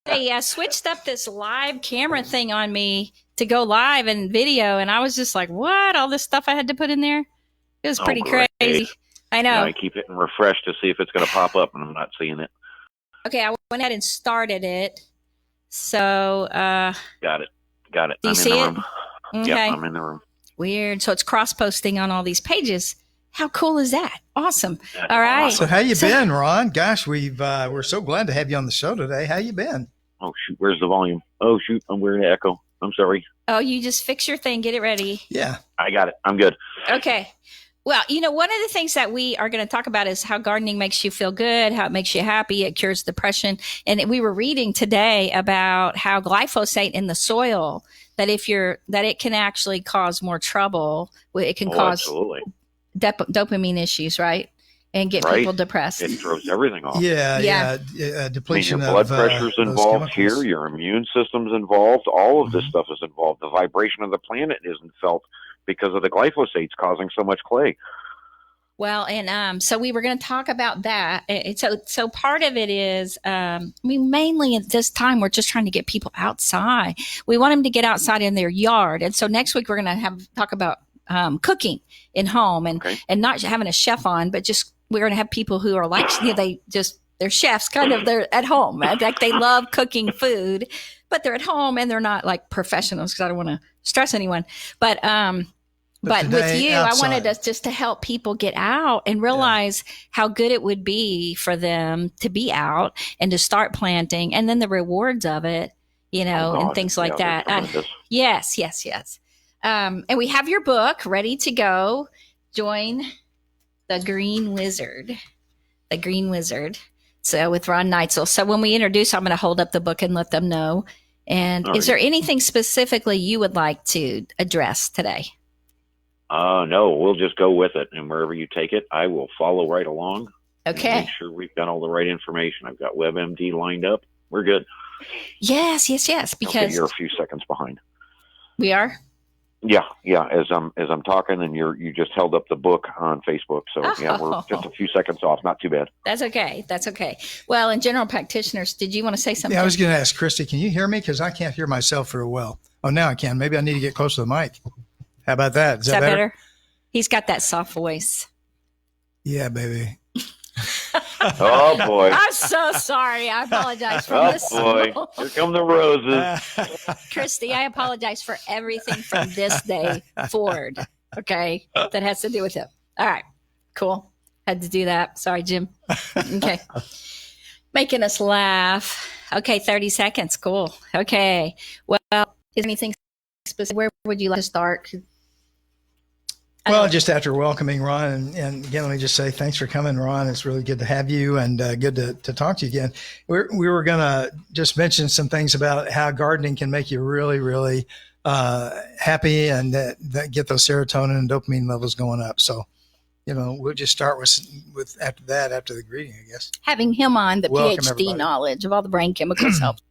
they switched up this live camera thing on me to go live and video, and I was just like, what? All this stuff I had to put in there? It was pretty crazy. I know. Yeah, I keep hitting refresh to see if it's going to pop up, and I'm not seeing it. Okay, I went ahead and started it. So, got it. Do you see it? Okay. Yep, I'm in the room. Weird. So it's cross-posting on all these pages. How cool is that? Awesome. That's all right. awesome. So how you been, Ron? Gosh, we're so glad to have you on the show today. How you been? Oh, shoot. Where's the volume? Oh, shoot. I'm wearing an echo. I'm sorry. Oh, you just fix your thing. Get it ready. Yeah. I got it. I'm good. Okay. Well, one of the things that we are going to talk about is how gardening makes you feel good, how it makes you happy, it cures depression. And we were reading today about how glyphosate in the soil, that it can actually cause more trouble. It can cause dopamine issues, right? And get people depressed. It throws everything off. Yeah. Depletion your blood pressure's involved here. Your immune system's involved. All of this stuff is involved. The vibration of the planet isn't felt because of the glyphosates causing so much clay. Well, and so we were going to talk about that. So part of it is, mainly at this time, we're just trying to get people outside. We want them to get outside in their yard. And so next week, we're going to talk about cooking in home and not having a chef on, but just we're going to have people who are like, they're chefs, they're at home. Like they love cooking food, but they're at home and they're not like professionals, because I don't want to stress anyone. But with you, outside, I wanted us just to help people get out and realize how good it would be for them to be out and to start planting, and then the rewards of it, and things like that. Yes. And we have your book ready to go. Join the Green Wizard. So with Ron Neitzel. So when we introduce, I'm going to hold up the book and let them know. And is there anything specifically you would like to address today? No, we'll just go with it. And wherever you take it, I will follow right along. Okay. Make sure we've got all the right information. I've got WebMD lined up. We're good. Yes. Because you're a few seconds behind. We are? Yeah. As I'm talking, and you just held up the book on Facebook. So we're just a few seconds off. Not too bad. That's okay. Well, in general practitioners, did you want to say something? Yeah, I was going to ask Christy, can you hear me? Because I can't hear myself very well. Oh, now I can. Maybe I need to get close to the mic. How about that? Is that better? He's got that soft voice. Yeah, baby. Oh, boy. I'm so sorry. I apologize for this. Oh, boy. Here come the roses. Christy, I apologize for everything from this day forward, okay, that has to do with him. All right, cool. Had to do that. Sorry, Jim. Okay. Making us laugh. Okay, 30 seconds. Cool. Okay. Well, is there anything specific? Where would you like to start? Well, just after welcoming Ron, and again, let me just say thanks for coming, Ron. It's really good to have you, and good to talk to you again. We were going to just mention some things about how gardening can make you really, really happy, and that get those serotonin and dopamine levels going up. So, we'll just start with after the greeting, I guess. Having him on, the Welcome, PhD everybody. knowledge of all the brain chemicals helps.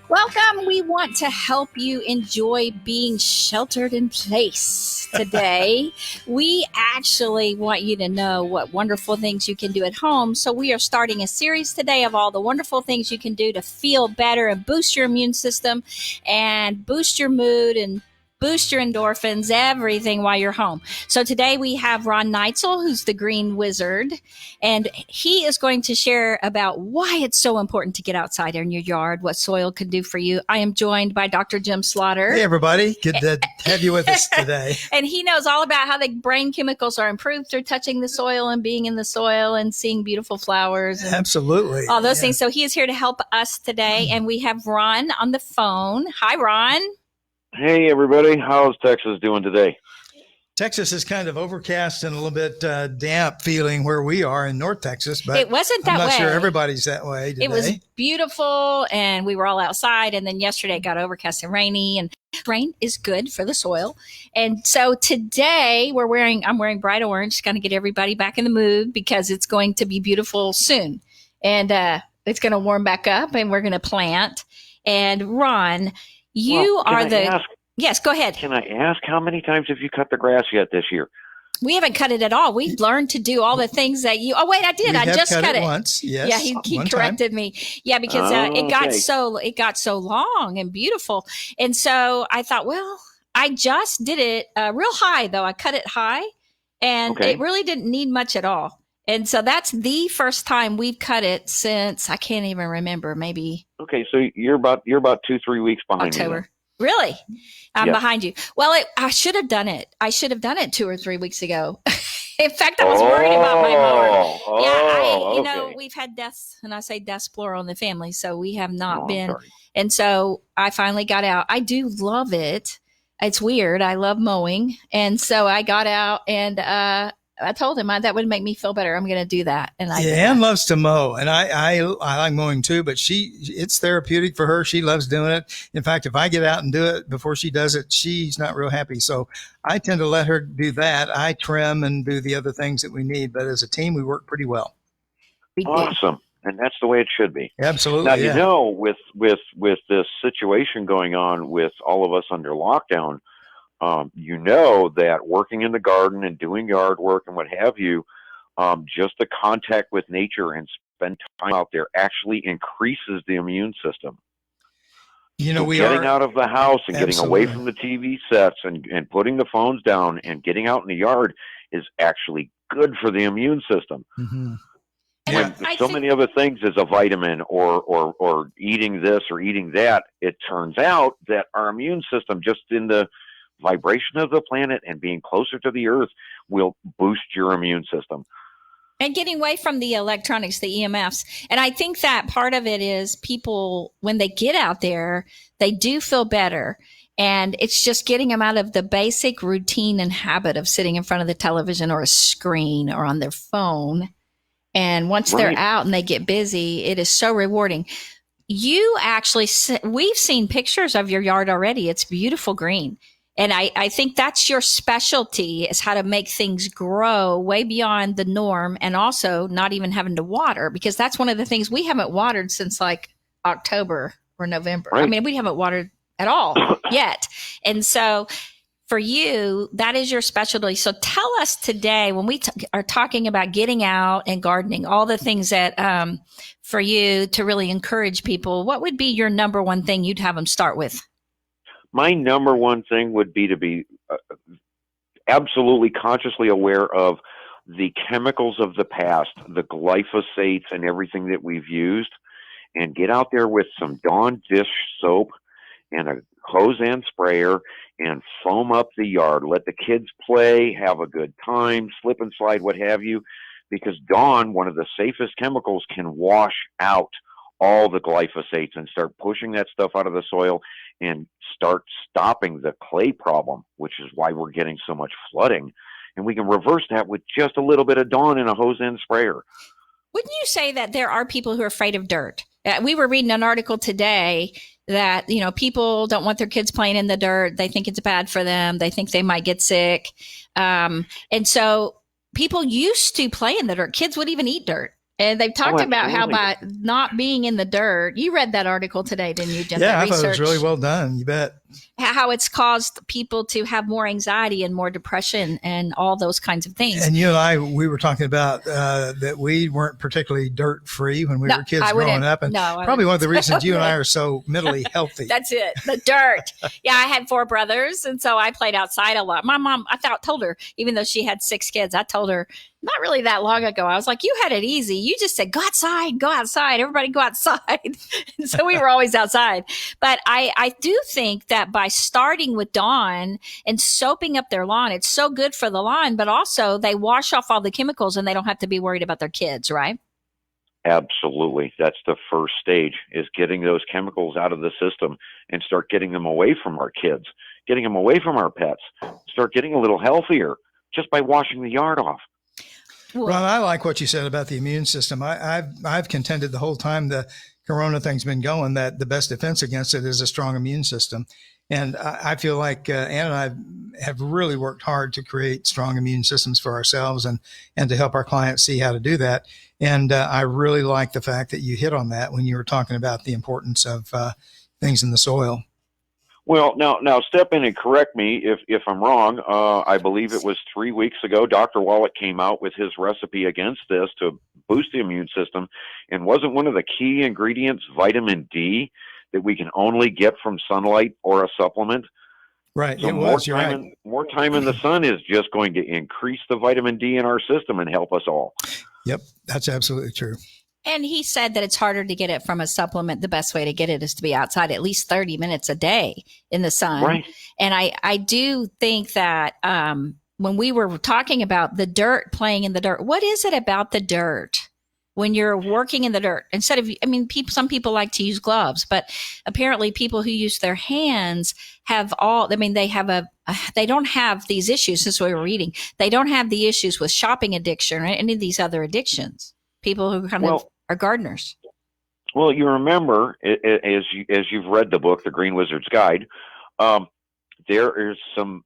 Welcome. We want to help you enjoy being sheltered in place today. We actually want you to know what wonderful things you can do at home. So we are starting a series today of all the wonderful things you can do to feel better and boost your immune system and boost your mood and boost your endorphins, everything while you're home. So today we have Ron Neitzel, who's the Green Wizard, and he is going to share about why it's so important to get outside in your yard, what soil can do for you. I am joined by Dr. Jim Slaughter. Hey, everybody. Good to have you with us today. And he knows all about how the brain chemicals are improved through touching the soil and being in the soil and seeing beautiful flowers. And absolutely. All those things. So he is here to help us today. And we have Ron on the phone. Hi, Ron. Hey, everybody. How's Texas doing today? Texas is kind of overcast and a little bit damp feeling where we are in North Texas, but it wasn't that way. I'm not sure everybody's that way today. It was beautiful, and we were all outside, and then yesterday it got overcast and rainy, and rain is good for the soil. And so today I'm wearing bright orange, going to get everybody back in the mood because it's going to be beautiful soon. And it's going to warm back up, and we're going to plant. And Ron, you are the... Yes, go ahead. Can I ask how many times have you cut the grass yet this year? We haven't cut it at all. We've learned to do all the things that you. Oh wait, I did. I just cut it once. Yes. Yeah, he corrected me. Yeah, because it got so long and beautiful, and so I thought, well, I just did it real high though. I cut it high, and it really didn't need much at all. And so that's the first time we've cut it since I can't even remember. Maybe. Okay, so you're about 2-3 weeks behind October. me. Really? I'm behind you. Well, I should have done it. I should have done it 2 or 3 weeks ago. In fact, I was worried about my mower. We've had deaths, and I say deaths plural in the family, so we have not been. And so I finally got out. I do love it. It's weird. I love mowing. And so I got out and I told him that would make me feel better. I'm going to do that. And Ann loves to mow, and I like mowing too, but it's therapeutic for her. She loves doing it. In fact, if I get out and do it before she does it, she's not real happy. So I tend to let her do that. I trim and do the other things that we need, but as a team, we work pretty well. Awesome. And that's the way it should be. Absolutely. Now, with this situation going on with all of us under lockdown, that working in the garden and doing yard work and what have you, just the contact with nature and spend time out there actually increases the immune system. Getting out of the house and getting away from the TV sets and putting the phones down and getting out in the yard is actually good for the immune system. Mm-hmm. When so many other things is a vitamin or eating this or eating that, it turns out that our immune system, just in the vibration of the planet and being closer to the earth, will boost your immune system. And getting away from the electronics, the EMFs. And I think that part of it is people, when they get out there, they do feel better. And it's just getting them out of the basic routine and habit of sitting in front of the television or a screen or on their phone. And once they're out and they get busy, it is so rewarding. You actually, we've seen pictures of your yard already. It's beautiful green. And I think that's your specialty, is how to make things grow way beyond the norm, and also not even having to water, because that's one of the things we haven't watered since like October or November. Right. I mean, we haven't watered at all yet. And so for you, that is your specialty. So tell us today, when we are talking about getting out and gardening, all the things that for you to really encourage people, what would be your number one thing you'd have them start with? My number one thing would be to be absolutely consciously aware of the chemicals of the past, the glyphosates and everything that we've used, and get out there with some Dawn dish soap and a hose and sprayer and foam up the yard. Let the kids play, have a good time, slip and slide, what have you, because Dawn, one of the safest chemicals, can wash out all the glyphosates and start pushing that stuff out of the soil and start stopping the clay problem, which is why we're getting so much flooding. And we can reverse that with just a little bit of Dawn and a hose end sprayer. Wouldn't you say that there are people who are afraid of dirt? We were reading an article today that, people don't want their kids playing in the dirt. They think it's bad for them. They think they might get sick. And so people used to play in the dirt. Kids would even eat dirt. And they've talked about how by not being in the dirt, you read that article today, didn't you, Jim? Yeah, I thought it was really well done. You bet. How it's caused people to have more anxiety and more depression and all those kinds of things. And you and I, we were talking about that we weren't particularly dirt free when we were kids growing up. And probably one of the reasons you and I are so mentally healthy. That's it. The dirt. Yeah, I had 4 brothers. And so I played outside a lot. My mom, told her, even though she had 6 kids, I told her not really that long ago, I was like, you had it easy. You just said, go outside. Everybody go outside. And so we were always outside. But I do think that by starting with Dawn and soaping up their lawn, it's so good for the lawn, but also they wash off all the chemicals and they don't have to be worried about their kids, right? Absolutely. That's the first stage, is getting those chemicals out of the system and start getting them away from our kids, getting them away from our pets, start getting a little healthier just by washing the yard off. Ron, I like what you said about the immune system. I've contended the whole time the corona thing's been going that the best defense against it is a strong immune system. And I feel like Ann and I have really worked hard to create strong immune systems for ourselves and to help our clients see how to do that. And I really like the fact that you hit on that when you were talking about the importance of things in the soil. Well, now step in and correct me if I'm wrong. I believe it was 3 weeks ago. Dr. Wallach came out with his recipe against this to boost the immune system, and wasn't one of the key ingredients vitamin D that we can only get from sunlight or a supplement? Right. So It was. You're right. more time in the sun is just going to increase the vitamin D in our system and help us all. Yep. That's absolutely true. And he said that it's harder to get it from a supplement. The best way to get it is to be outside at least 30 minutes a day in the sun. Right. And I do think that when we were talking about the dirt, playing in the dirt, what is it about the dirt when you're working in the dirt? Instead of, I mean, some people like to use gloves, but apparently people who use their hands have they don't have these issues. This is what we were reading. They don't have the issues with shopping addiction or any of these other addictions. People who kind of are gardeners. Well, you remember, as you've read the book, The Green Wizard's Guide, there is some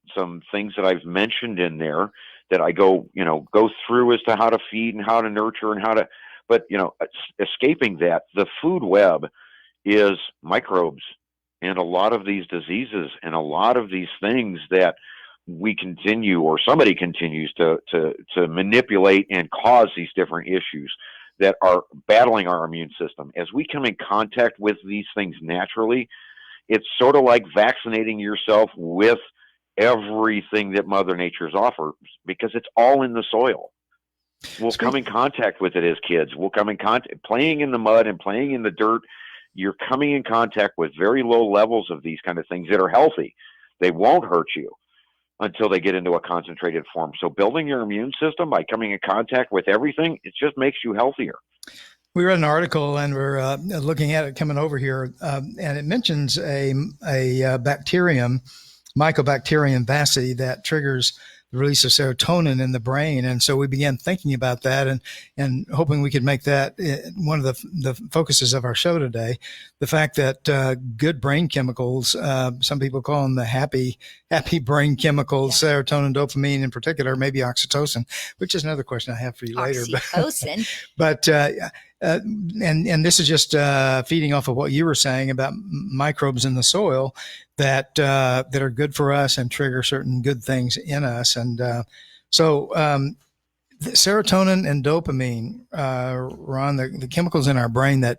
things that I've mentioned in there that I go through as to how to feed and how to nurture and how to, but escaping that, the food web is microbes and a lot of these diseases and a lot of these things that we continue, or somebody continues to manipulate and cause these different issues that are battling our immune system. As we come in contact with these things naturally, it's sort of like vaccinating yourself with everything that Mother Nature's offers, because it's all in the soil. We'll come in contact with it as kids. We'll come in contact, playing in the mud and playing in the dirt. You're coming in contact with very low levels of these kind of things that are healthy. They won't hurt you until they get into a concentrated form. So building your immune system by coming in contact with everything, it just makes you healthier. We read an article and we're looking at it coming over here, and it mentions a bacterium, Mycobacterium vacci, that triggers the release of serotonin in the brain. And so we began thinking about that and hoping we could make that one of the focuses of our show today. The fact that good brain chemicals, some people call them the happy brain chemicals, serotonin, dopamine in particular, maybe oxytocin, which is another question I have for you later. Oxytocin. But and this is just feeding off of what you were saying about microbes in the soil that are good for us and trigger certain good things in us. And so serotonin and dopamine, Ron, the chemicals in our brain that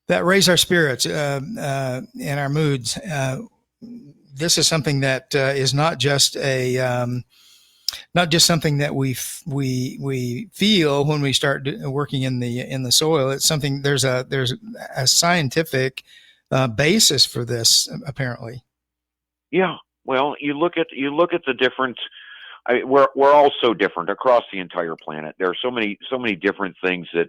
raise our spirits and our moods. This is something that is not just something that we feel when we start working in the soil. It's something there's a scientific basis for this, apparently. Yeah. Well, you look at the different. We're all so different across the entire planet. There are so many different things that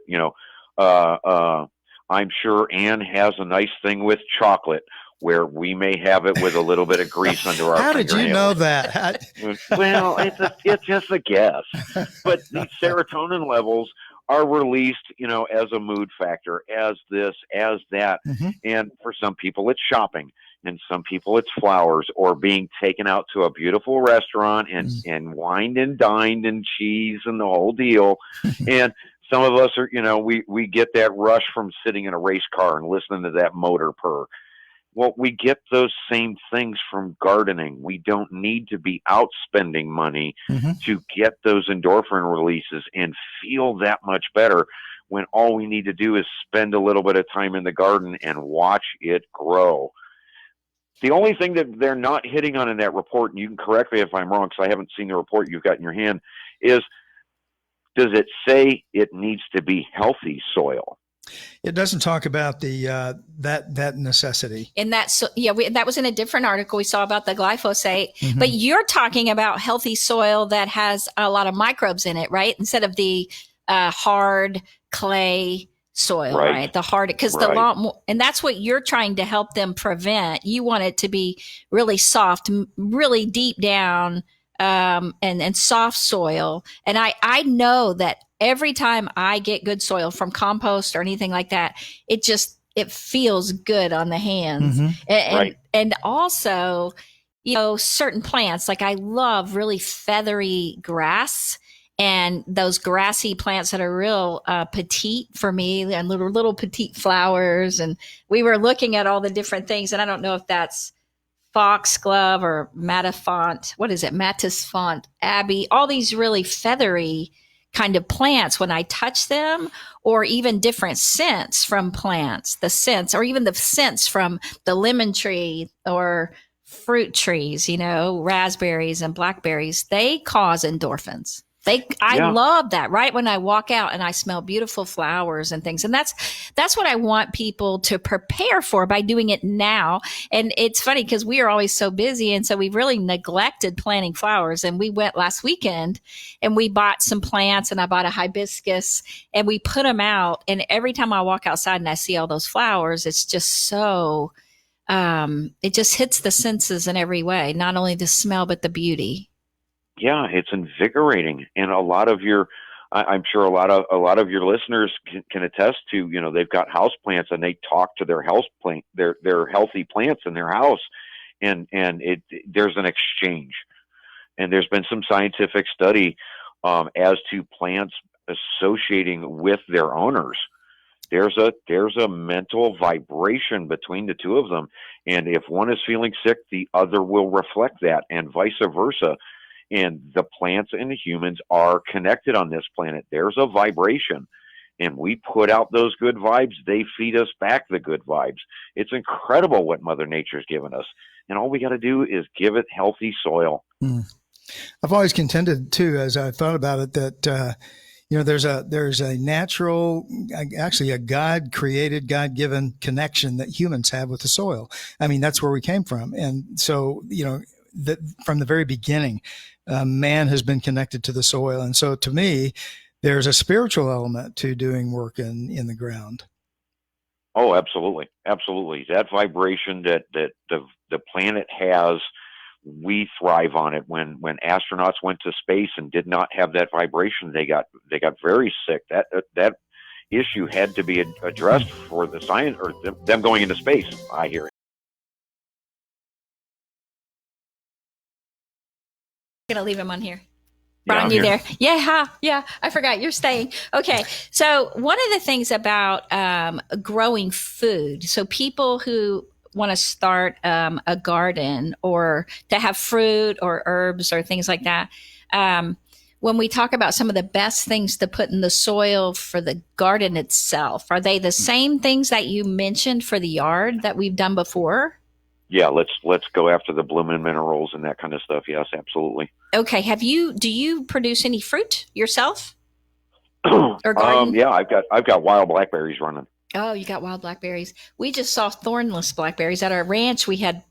I'm sure Ann has a nice thing with chocolate, where we may have it with a little bit of grease under our How did you know that? Well, it's just a guess. But these serotonin levels are released, as a mood factor, as this, as that. Mm-hmm. And for some people, it's shopping. And some people, it's flowers, or being taken out to a beautiful restaurant and wined and dined and cheese and the whole deal. And some of us are, we get that rush from sitting in a race car and listening to that motor purr. Well, we get those same things from gardening. We don't need to be out spending money to get those endorphin releases and feel that much better, when all we need to do is spend a little bit of time in the garden and watch it grow. The only thing that they're not hitting on in that report, and you can correct me if I'm wrong because I haven't seen the report you've got in your hand, is, does it say it needs to be healthy soil? It doesn't talk about the that necessity. And that's that was in a different article we saw about the glyphosate. But you're talking about healthy soil that has a lot of microbes in it, right? Instead of the hard clay soil, right? The hard, because and that's what you're trying to help them prevent. You want it to be really soft, really deep down, and soft soil. And I know that every time I get good soil from compost or anything like that, it feels good on the hands. And also, certain plants, like I love really feathery grass, and those grassy plants that are real petite for me, and little petite flowers. And we were looking at all the different things, and I don't know if that's foxglove or matafont. What is it? Matisfont, Abbey, all these really feathery kind of plants, when I touch them, or even different scents from plants, the scents, or even the scents from the lemon tree or fruit trees, raspberries and blackberries, they cause endorphins. I love that right when I walk out and I smell beautiful flowers and things. And that's what I want people to prepare for by doing it now. And it's funny because we are always so busy. And so we've really neglected planting flowers. And we went last weekend and we bought some plants, and I bought a hibiscus, and we put them out. And every time I walk outside and I see all those flowers, it's just so, it just hits the senses in every way, not only the smell, but the beauty. Yeah, it's invigorating, and I'm sure a lot of your listeners can attest to. They've got house plants, and they talk to their their healthy plants in their house, and there's an exchange, and there's been some scientific study as to plants associating with their owners. There's a mental vibration between the two of them, and if one is feeling sick, the other will reflect that, and vice versa. And the plants and the humans are connected on this planet. There's a vibration, and we put out those good vibes. They feed us back the good vibes. It's incredible what Mother Nature's given us. And all we got to do is give it healthy soil. I've always contended too, as I thought about it, that, there's a natural, actually a God-created, God-given connection that humans have with the soil. I mean, that's where we came from. And so, from the very beginning, man has been connected to the soil. And so to me, there's a spiritual element to doing work in the ground. Oh, absolutely. Absolutely. That vibration that the planet has, we thrive on it. When astronauts went to space and did not have that vibration, they got very sick. That issue had to be addressed for the science, or them going into space, I hear it. Gonna leave him on here. Brian, you there? Yeah. I forgot you're staying. Okay. So one of the things about growing food, so people who want to start a garden or to have fruit or herbs or things like that, when we talk about some of the best things to put in the soil for the garden itself, are they the same things that you mentioned for the yard that we've done before? Yeah, let's go after the blooming minerals and that kind of stuff. Yes, absolutely. Okay. Do you produce any fruit yourself? Or garden? Yeah, I've got wild blackberries running. Oh, you got wild blackberries. We just saw thornless blackberries at our ranch. We had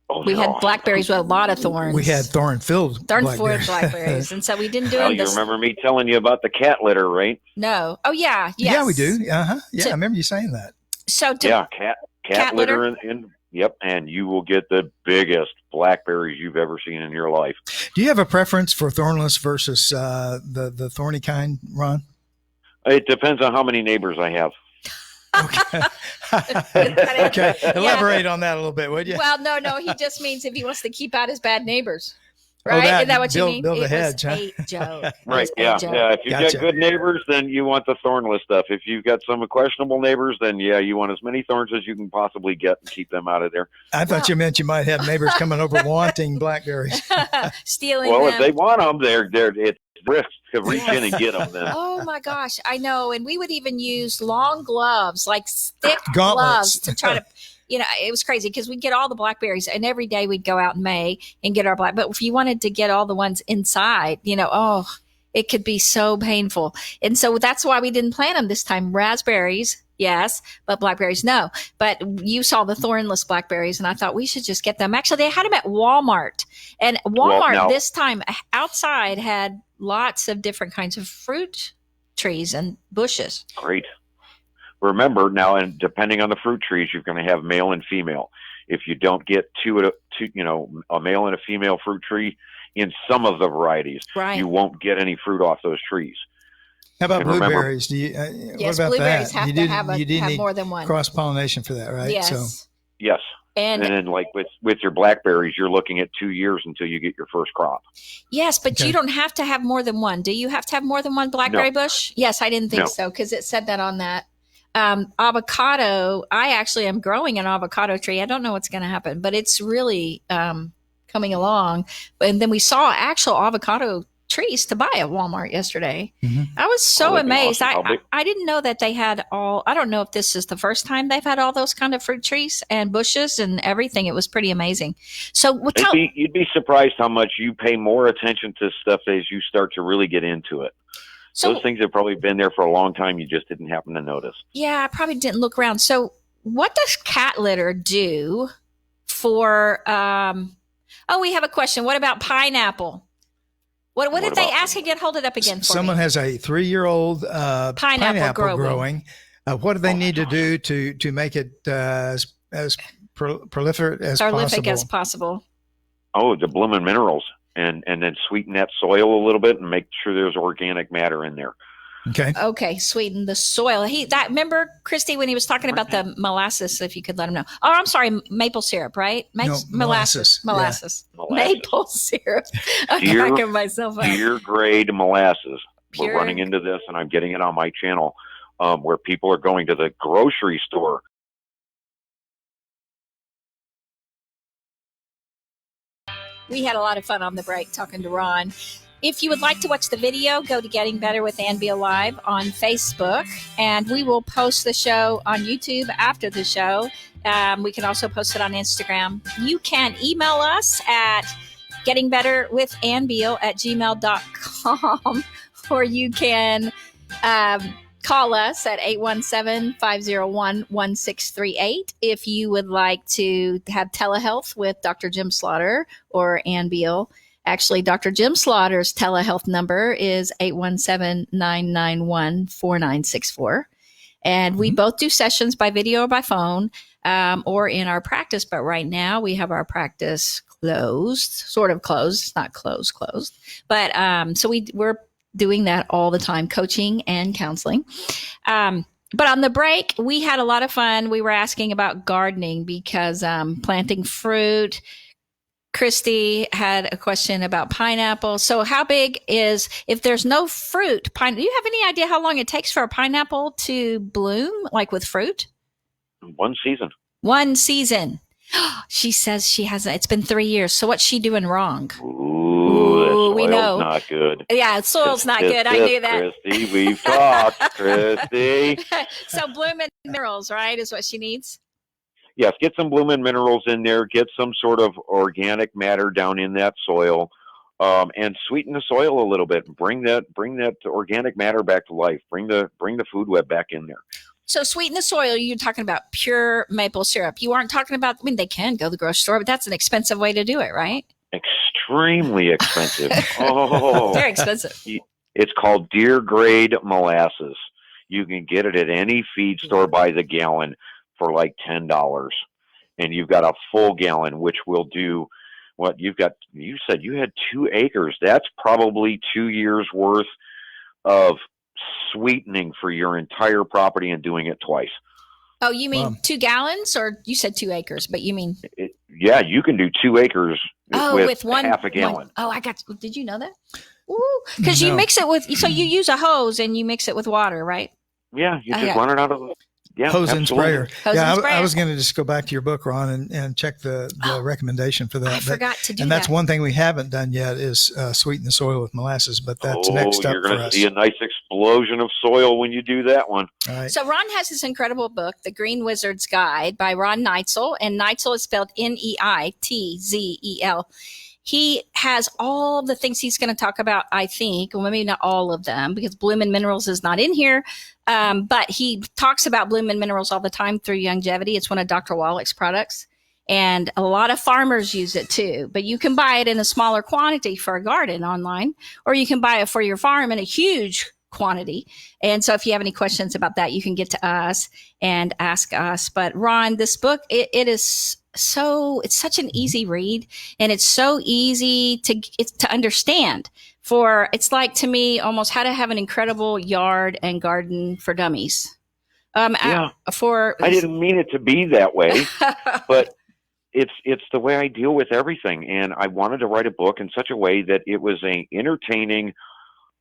blackberries with a lot of thorns. We had thorn-filled blackberries. And so we didn't do it. You remember me telling you about the cat litter, right? No. Oh, yeah. Yes. Yeah, we do. Yeah, I remember you saying that. So cat litter and yep, and you will get the biggest blackberries you've ever seen in your life. Do you have a preference for thornless versus the thorny kind, Ron? It depends on how many neighbors I have. Okay. Okay. Elaborate on that a little bit, would you? Well, no. He just means if he wants to keep out his bad neighbors. Right? Is that what you mean? Build a hedge, huh? A joke. Right. Yeah. If you've got good neighbors, then you want the thornless stuff. If you've got some questionable neighbors, then you want as many thorns as you can possibly get and keep them out of there. I thought you meant you might have neighbors coming over wanting blackberries. Stealing them. Well, if they want them, it's risk to reach in and get them then. Oh my gosh, I know. And we would even use long gloves, like thick gauntlets, gloves to try to, it was crazy because we'd get all the blackberries and every day we'd go out in May and get our but if you wanted to get all the ones inside, it could be so painful. And so that's why we didn't plant them this time. Raspberries, yes, but blackberries, no. But you saw the thornless blackberries and I thought we should just get them. Actually, they had them at Walmart, and Walmart this time outside had lots of different kinds of fruit trees and bushes. Great. Remember now, and depending on the fruit trees, you're going to have male and female. If you don't get a male and a female fruit tree in some of the varieties, right, you won't get any fruit off those trees. How about blueberries? Yes, what about blueberries that? have to have more than one. Cross-pollination for that, right? Yes. Yes. And then like with your blackberries, you're looking at 2 years until you get your first crop. Yes, but you don't have to have more than one. Do you have to have more than one blackberry bush? Yes, I didn't think so because it said that on that. avocado. I actually am growing an avocado tree. I don't know what's going to happen, but it's really coming along. And then we saw actual avocado trees to buy at Walmart yesterday. Mm-hmm. I was so amazed. Awesome. I didn't know that they had all, I don't know if this is the first time they've had all those kind of fruit trees and bushes and everything. It was pretty amazing. So you'd be surprised how much you pay more attention to stuff as you start to really get into it. So, those things have probably been there for a long time. You just didn't happen to notice. Yeah, I probably didn't look around. So what does cat litter do for, we have a question. What about pineapple? What did they ask again? Hold it up again for Someone me. has a 3-year-old pineapple growing. What do they need to do to make it as prolific as possible? Oh, the blooming minerals, and then sweeten that soil a little bit and make sure there's organic matter in there. Okay, sweeten the soil. Remember, Christy, when he was talking about the molasses, if you could let him know. Oh, I'm sorry, maple syrup, right? Molasses. Molasses. Maple syrup. I'm cracking myself up. Pure grade molasses. We're running into this, and I'm getting it on my channel, where people are going to the grocery store. We had a lot of fun on the break talking to Ron. If you would like to watch the video, go to Getting Better with AnnBeal Live on Facebook, and we will post the show on YouTube after the show. We can also post it on Instagram. You can email us at gettingbetterwithannbeal@gmail.com, or you can call us at 817-501-1638 if you would like to have telehealth with Dr. Jim Slaughter or AnnBeal. Actually, Dr. Jim Slaughter's telehealth number is 817-991-4964. And we both do sessions by video or by phone, or in our practice. But right now we have our practice closed, sort of closed. It's not closed. But so we're doing that all the time, coaching and counseling. But on the break, we had a lot of fun. We were asking about gardening because planting fruit. Christy had a question about pineapple. So how big is, if there's no fruit, do you have any idea how long it takes for a pineapple to bloom, like with fruit? 1 season. 1 season. She says she hasn't. It's been 3 years. So what's she doing wrong? Ooh, we know. Not good. Yeah, soil's not good. I knew that. Christy, we've talked, Christy. So blooming minerals, right, is what she needs? Yes, get some blooming minerals in there. Get some sort of organic matter down in that soil, and sweeten the soil a little bit. Bring that organic matter back to life. Bring the food web back in there. So sweeten the soil. You're talking about pure maple syrup. You aren't talking about. I mean, they can go to the grocery store, but that's an expensive way to do it, right? Extremely expensive. Oh, very expensive. It's called deer grade molasses. You can get it at any feed store by the gallon for like $10, and you've got a full gallon, which will do what you said you had 2 acres. That's probably 2 years worth of sweetening for your entire property, and doing it twice. Oh, you mean 2 gallons, or you said 2 acres, but you mean? Yeah, you can do 2 acres with half a gallon. I got you. Did you know that? Ooh, because you mix it with, so you use a hose and you mix it with water, right? Yeah, you just run it out of the hose and sprayer. I was going to just go back to your book, Ron, and check the recommendation for that. I forgot to do that. And that's one thing we haven't done yet is sweeten the soil with molasses, but that's next up for us. You're going to see a nice explosion of soil when you do that one. All right. So Ron has this incredible book, The Green Wizard's Guide by Ron Neitzel, and Neitzel is spelled Neitzel. He has all the things he's going to talk about, I think, well, maybe not all of them, because Bloomin' Minerals is not in here. But he talks about Bloomin' Minerals all the time through Longevity. It's one of Dr. Wallach's products. And a lot of farmers use it too. But you can buy it in a smaller quantity for a garden online, or you can buy it for your farm in a huge quantity. And so if you have any questions about that, you can get to us and ask us. But Ron, this book, it's such an easy read, and it's so easy to understand. It's like, to me, almost how to have an incredible yard and garden for dummies. I didn't mean it to be that way, but it's the way I deal with everything. And I wanted to write a book in such a way that it was an entertaining,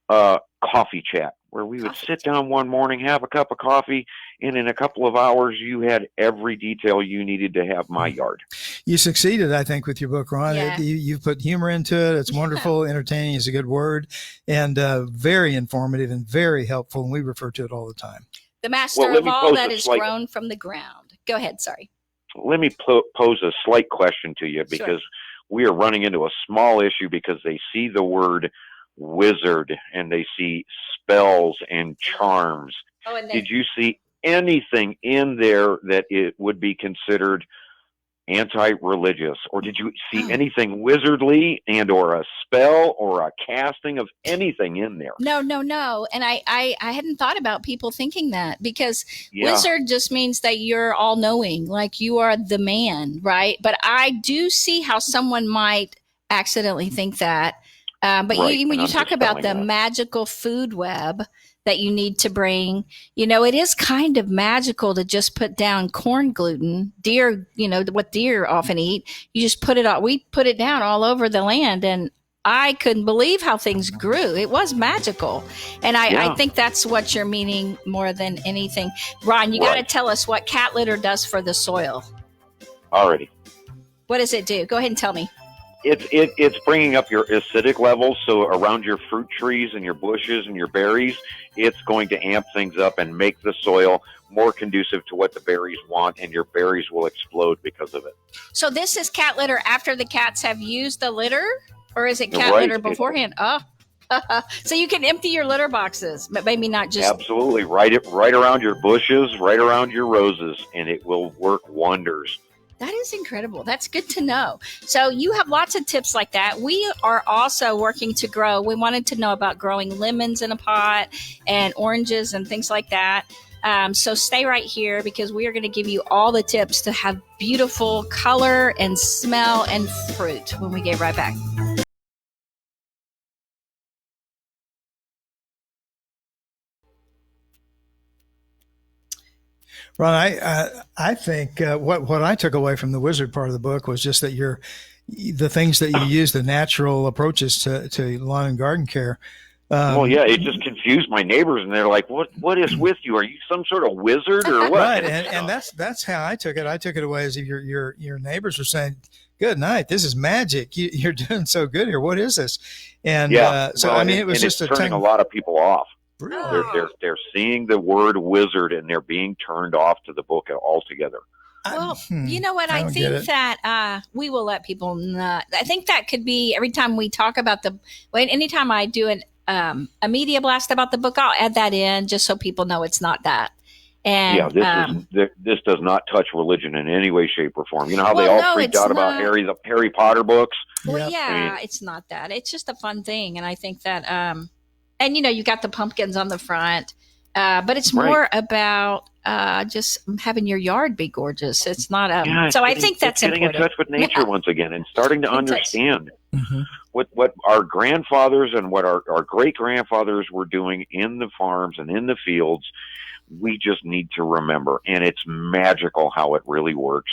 coffee chat, where we would Coffee. sit down one morning, have a cup of coffee, and in a couple of hours, you had every detail you needed to have my yard. You succeeded, I think, with your book, Ron. Yeah. You've put humor into it. It's wonderful. Entertaining is a good word, and very informative and very helpful. And we refer to it all the time. The master of all that is grown from the ground. Go ahead. Sorry. Let me pose a slight question to you, because we are running into a small issue, because they see the word wizard and they see spells and charms. Oh, and did you see anything in there that it would be considered anti-religious, or did you see anything wizardly and or a spell or a casting of anything in there? No. And I hadn't thought about people thinking that, because wizard just means that you're all knowing, like you are the man, right? But I do see how someone might accidentally think that. But when you talk about the magical food web that you need to bring, it is kind of magical to just put down corn gluten. Deer, what deer often eat, you just put it all, we put it down all over the land, and I couldn't believe how things grew. It was magical. And I think that's what you're meaning more than anything. Ron, you got to tell us what cat litter does for the soil. Alrighty. What does it do? Go ahead and tell me. It's bringing up your acidic levels. So around your fruit trees and your bushes and your berries, it's going to amp things up and make the soil more conducive to what the berries want, and your berries will explode because of it. So this is cat litter after the cats have used the litter, or is it cat litter beforehand? So you can empty your litter boxes, but maybe not just... Absolutely. Right around your bushes, right around your roses, and it will work wonders. That is incredible. That's good to know. So you have lots of tips like that. We are also working to grow. We wanted to know about growing lemons in a pot and oranges and things like that. So stay right here, because we are going to give you all the tips to have beautiful color and smell and fruit when we get right back. Ron, I think what I took away from the wizard part of the book was just that the things that you use, the natural approaches to lawn and garden care. It just confused my neighbors, and they're like, "What is with you? Are you some sort of wizard or what?" Right, and that's how I took it. I took it away as if your neighbors were saying, "Good night, this is magic. You're doing so good here. What is this?" And it was just turning a lot of people off. Really? They're seeing the word wizard, and they're being turned off to the book altogether. Well, you know what? I think that we will let people know. I think that could be every time we talk about anytime I do a media blast about the book, I'll add that in just so people know it's not that. And this does not touch religion in any way, shape, or form. You know how they all freaked out about the Harry Potter books? Well, it's not that. It's just a fun thing, and I think that and you got the pumpkins on the front, but it's more about just having your yard be gorgeous. It's not so I think that's getting important. in touch with nature once again, and starting to understand what our grandfathers and what our great grandfathers were doing in the farms and in the fields. We just need to remember, and it's magical how it really works,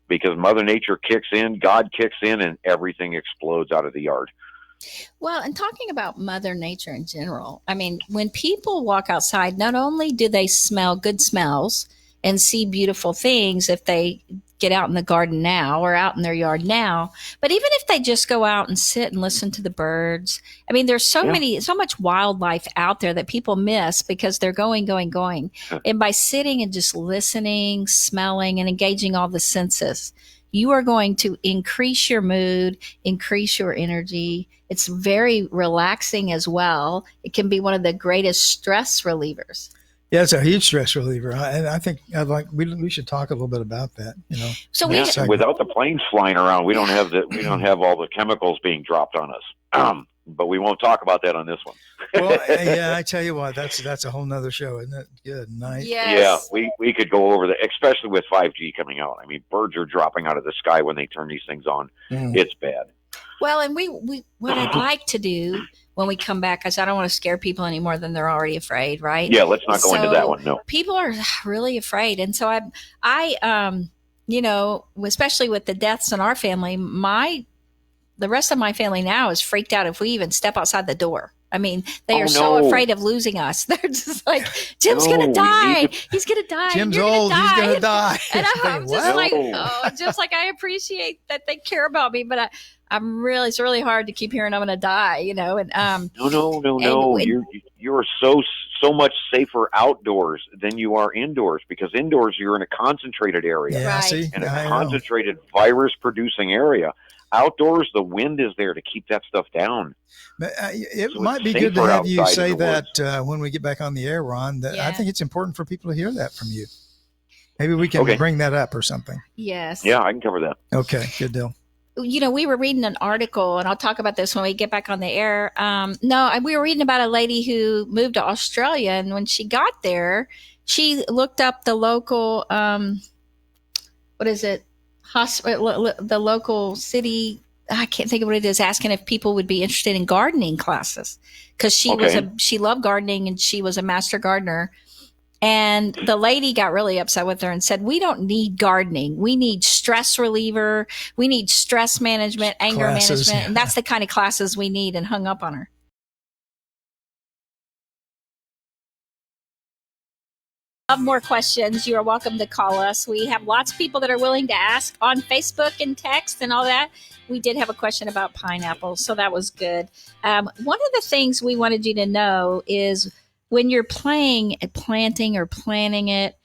because Mother Nature kicks in, God kicks in, and everything explodes out of the yard. Well, and talking about Mother Nature in general, I mean, when people walk outside, not only do they smell good smells and see beautiful things if they get out in the garden now or out in their yard now, but even if they just go out and sit and listen to the birds, I mean, there's so much wildlife out there that people miss because they're going. And by sitting and just listening, smelling, and engaging all the senses, you are going to increase your mood, increase your energy. It's very relaxing as well. It can be one of the greatest stress relievers. Yeah, it's a huge stress reliever, and I think we should talk a little bit about that. So without the planes flying around, we don't have all the chemicals being dropped on us. But we won't talk about that on this one. Well, I tell you what, that's a whole nother show, isn't it? Good night. Yes. Yeah, we could go over that, especially with 5G coming out. I mean, birds are dropping out of the sky when they turn these things on. It's bad. Well, and we what I'd like to do when we come back, because I don't want to scare people any more than they're already afraid, right? Yeah, let's not go into that one. No, people are really afraid, and so I especially with the deaths in our family, the rest of my family now is freaked out if we even step outside the door. I mean, they Oh are so no, afraid of losing us. They're just like, Jim's no, gonna we die. need to. He's gonna die. And Jim's you're gonna old. He's die. going to die. And Thinking, I'm just what? like, No, oh, just like I appreciate that they care about me, but I'm really, it's really hard to keep hearing I'm gonna die, you know. no, no, no, And, no. and You're so much safer outdoors than you are indoors, because indoors you're in a concentrated area Yeah, right. see, and a I know. concentrated virus producing area. Outdoors, the wind is there to keep that stuff down. But, it So it's might be good to safer have you outside in say the woods. that when we get back on the air, Ron. That I yeah, think it's important for people to hear that from you. Maybe we can Okay. bring that up or something. yes. Yeah, I can cover that. Okay, good deal. You know, we were reading an article, and I'll talk about this when we get back on the air. We were reading about a lady who moved to Australia, and when she got there, she looked up the local, what is it, hospital, the local city. I can't think of what it is. Asking if people would be interested in gardening classes because Okay. she loved gardening and she was a master gardener. And the lady got really upset with her and said, "We don't need gardening. We need stress reliever. We need stress management, anger Classes, management. yeah. And that's the kind of classes we need," and hung up on her. Have more questions, you are welcome to call us. We have lots of people that are willing to ask on Facebook and text and all that. We did have a question about pineapples, so that was good. One of the things we wanted you to know is when you're planting or planning it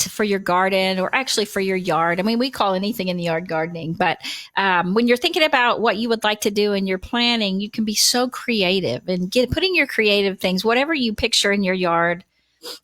for your garden, or actually for your yard. I mean, we call anything in the yard gardening, but when you're thinking about what you would like to do in your planning, you can be so creative and putting your creative things, whatever you picture in your yard,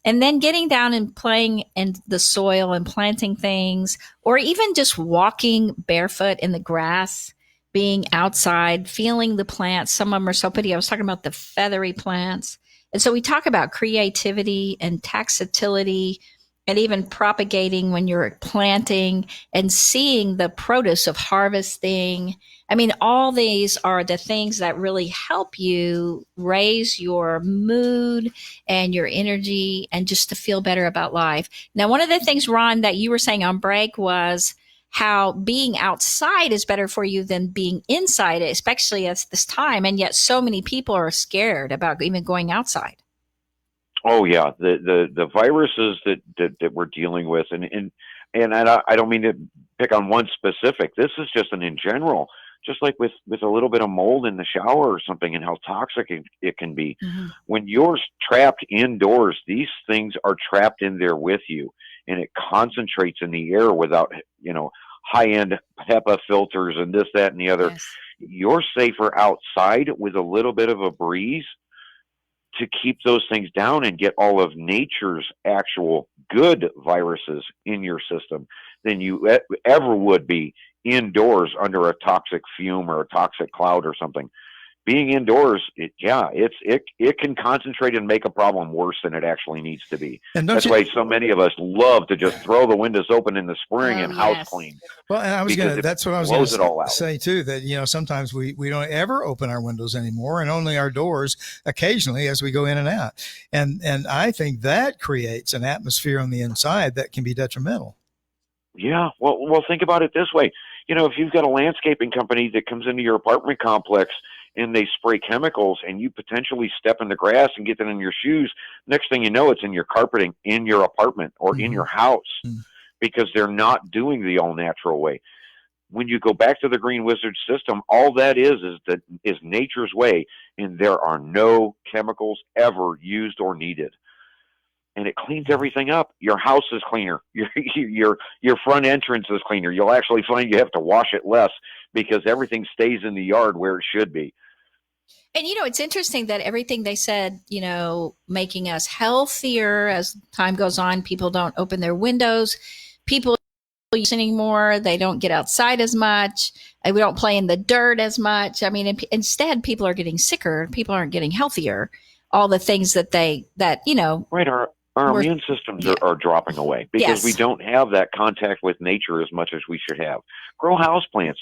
and then getting down and playing in the soil and planting things, or even just walking barefoot in the grass, being outside, feeling the plants. Some of them are so pretty. I was talking about the feathery plants. And so we talk about creativity and taxatility and even propagating when you're planting and seeing the produce of harvesting. I mean, all these are the things that really help you raise your mood and your energy and just to feel better about life. Now, one of the things, Ron, that you were saying on break was how being outside is better for you than being inside, especially at this time. And yet so many people are scared about even going outside. Oh yeah, the viruses that we're dealing with, and I don't mean to pick on one specific. This is just in general, just like with a little bit of mold in the shower or something, and how toxic it can be. Mm-hmm. When you're trapped indoors, these things are trapped in there with you, and it concentrates in the air without high end HEPA filters and this, that, and the other. Yes. You're safer outside with a little bit of a breeze to keep those things down and get all of nature's actual good viruses in your system than you ever would be indoors under a toxic fume or a toxic cloud or something. Being indoors, it can concentrate and make a problem worse than it actually needs to be. And That's why so many of us love to just throw the windows open in the spring and house clean. Well, and that's what I was going to say too, that, sometimes we don't ever open our windows anymore and only our doors occasionally as we go in and out. And I think that creates an atmosphere on the inside that can be detrimental. Yeah. Well, think about it this way. If you've got a landscaping company that comes into your apartment complex and they spray chemicals and you potentially step in the grass and get that in your shoes, next thing you know, it's in your carpeting in your apartment or in your house because they're not doing the all natural way. When you go back to the Green Wizard system, all that is nature's way, and there are no chemicals ever used or needed. And it cleans everything up. Your house is cleaner. Your front entrance is cleaner. You'll actually find you have to wash it less because everything stays in the yard where it should be. And it's interesting that everything they said, making us healthier as time goes on, people don't open their windows. People use anymore. They don't get outside as much. We don't play in the dirt as much. I mean, instead, people are getting sicker. People aren't getting healthier. All the things that Right. Our immune systems are dropping away because we don't have that contact with nature as much as we should have. Grow houseplants.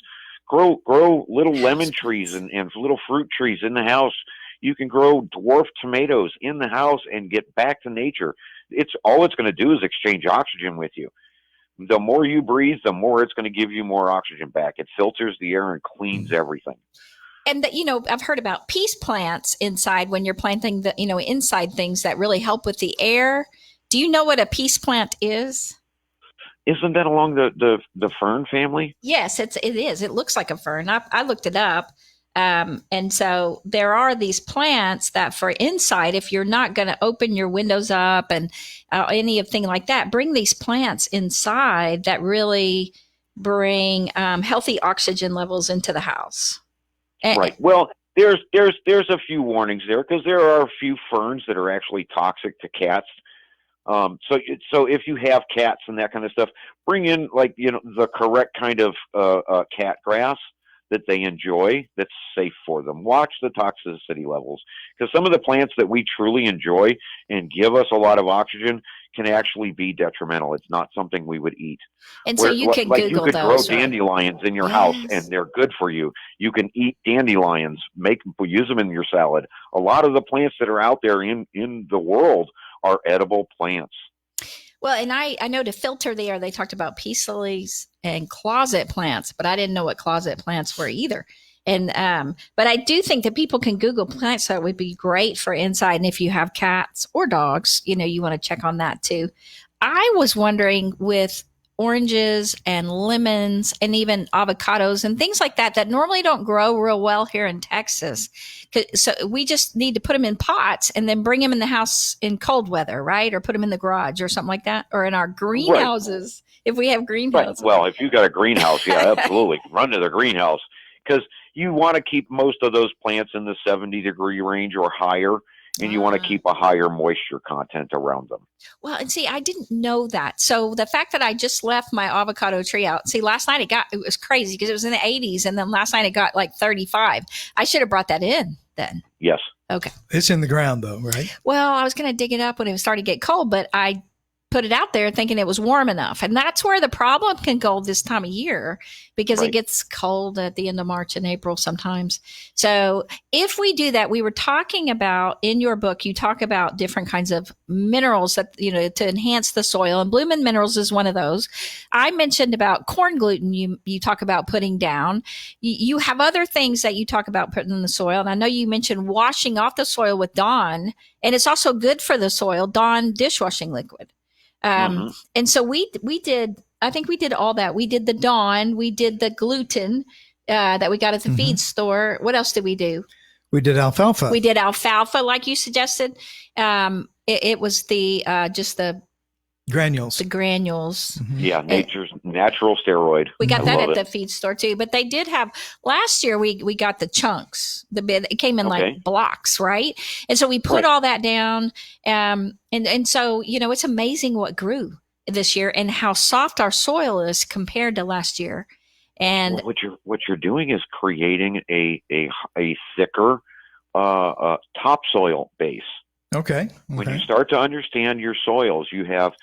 Grow little lemon trees and little fruit trees in the house. You can grow dwarf tomatoes in the house and get back to nature. It's going to do is exchange oxygen with you. The more you breathe, the more it's going to give you more oxygen back. It filters the air and cleans everything. And that, I've heard about peace plants inside when you're planting the, inside things that really help with the air. Do you know what a peace plant is? Isn't that along the fern family? Yes, it is. It looks like a fern. I looked it up. And so there are these plants that for inside, if you're not going to open your windows up and anything like that, bring these plants inside that really bring healthy oxygen levels into the house. Right. Well, there's a few warnings there, because there are a few ferns that are actually toxic to cats. So if you have cats and that kind of stuff, bring in the correct kind of cat grass that they enjoy, that's safe for them. Watch the toxicity levels, because some of the plants that we truly enjoy and give us a lot of oxygen can actually be detrimental. It's not something we would eat. And so you can Google you could those, grow dandelions in your yes. house, and they're good for you. You can eat dandelions, use them in your salad. A lot of the plants that are out there in the world are edible plants. Well, and I know to filter the air, they talked about peace lilies and closet plants, but I didn't know what closet plants were either. And but I do think that people can Google plants that would be great for inside. And if you have cats or dogs, you want to check on that too. I was wondering with oranges and lemons and even avocados and things like that normally don't grow real well here in Texas. So we just need to put them in pots and then bring them in the house in cold weather, right? Or put them in the garage or something like that, or in our greenhouses, if we have greenhouses. Right. Well, if you got a greenhouse, yeah, absolutely. Run to the greenhouse, because you want to keep most of those plants in the 70-degree range or higher. And you want to keep a higher moisture content around them. Well, and see, I didn't know that. So the fact that I just left my avocado tree out, see, last night it was crazy because it was in the 80s. And then last night it got like 35. I should have brought that in then. Yes. Okay. It's in the ground though, right? Well, I was going to dig it up when it started to get cold, but I put it out there thinking it was warm enough. And that's where the problem can go this time of year, because It gets cold at the end of March and April sometimes. So if we do that, we were talking about in your book, you talk about different kinds of minerals that, to enhance the soil, and Bloomin' Minerals is one of those. I mentioned about corn gluten. You talk about putting down. You have other things that you talk about putting in the soil. And I know you mentioned washing off the soil with Dawn, and it's also good for the soil, Dawn dishwashing liquid. And so we did, I think we did all that. We did the Dawn, we did the gluten that we got at the feed store. What else did we do? We did alfalfa. We did alfalfa, like you suggested. It was just the granules. The granules. Mm-hmm. Yeah, nature's natural steroid. We got that at the feed store too. But they did have last year. We got the chunks. It came in like blocks, right? And so we put all that down. And so it's amazing what grew this year and how soft our soil is compared to last year. And what you're doing is creating a thicker topsoil base. Okay. When you start to understand your soils, you have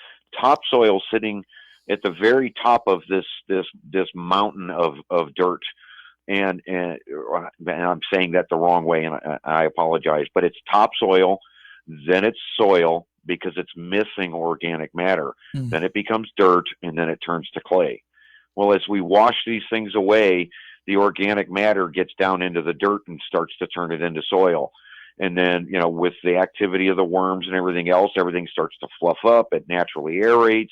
topsoil sitting at the very top of this mountain of dirt, and I'm saying that the wrong way, and I apologize, but it's topsoil, then it's soil because it's missing organic matter, then it becomes dirt, and then it turns to clay. Well, as we wash these things away, the organic matter gets down into the dirt and starts to turn it into soil. And then, with the activity of the worms and everything else, everything starts to fluff up. It naturally aerates.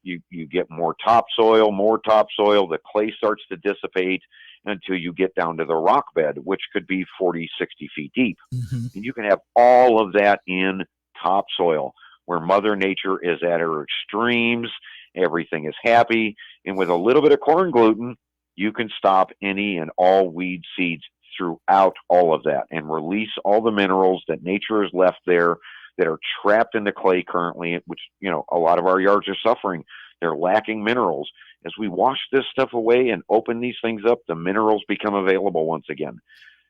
You get more topsoil, the clay starts to dissipate until you get down to the rock bed, which could be 40, 60 feet deep. Mm-hmm. And you can have all of that in topsoil, where Mother Nature is at her extremes. Everything is happy. And with a little bit of corn gluten, you can stop any and all weed seeds throughout all of that and release all the minerals that nature has left there that are trapped in the clay currently, which, a lot of our yards are suffering. They're lacking minerals. As we wash this stuff away and open these things up, the minerals become available once again.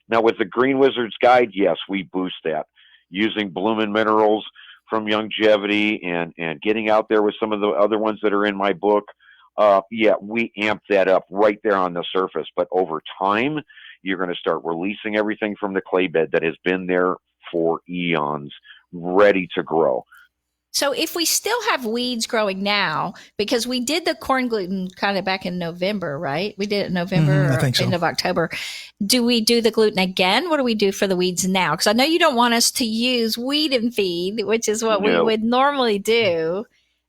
Now, with the Green Wizard's Guide, yes, we boost that using Bloomin' Minerals from Longevity and getting out there with some of the other ones that are in my book. We amp that up right there on the surface. But over time, you're going to start releasing everything from the clay bed that has been there for eons, ready to grow. So if we still have weeds growing now, because we did the corn gluten kind of back in November, right? We did it in November I or think so. end of October. Do we do the gluten again? What do we do for the weeds now? Because I know you don't want us to use weed and feed, which is what we No. would normally do.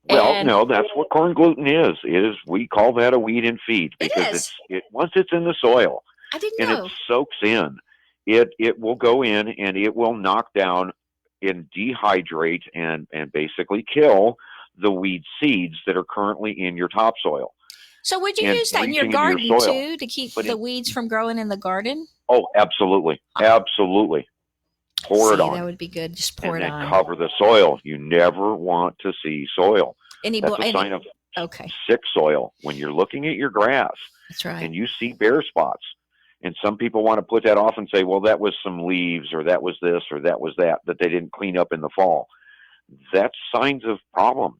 Well, And no, that's what corn gluten is. We call that a weed and feed it because is. once it's in the soil I didn't and it know. soaks in, it will go in and it will knock down and dehydrate and basically kill the weed seeds that are currently in your topsoil So would you and use that in your breaching into your garden soil. too to keep But the weeds from growing in the garden? oh, absolutely, absolutely. Pour it See, on that would be good. Just pour and it then on. cover the soil. You never want to see soil. That's a sign of Okay, sick soil. When you're looking at your grass that's right. and you see bare spots, and some people want to put that off and say, well, that was some leaves or that was this or that was that they didn't clean up in the fall. That's signs of problems.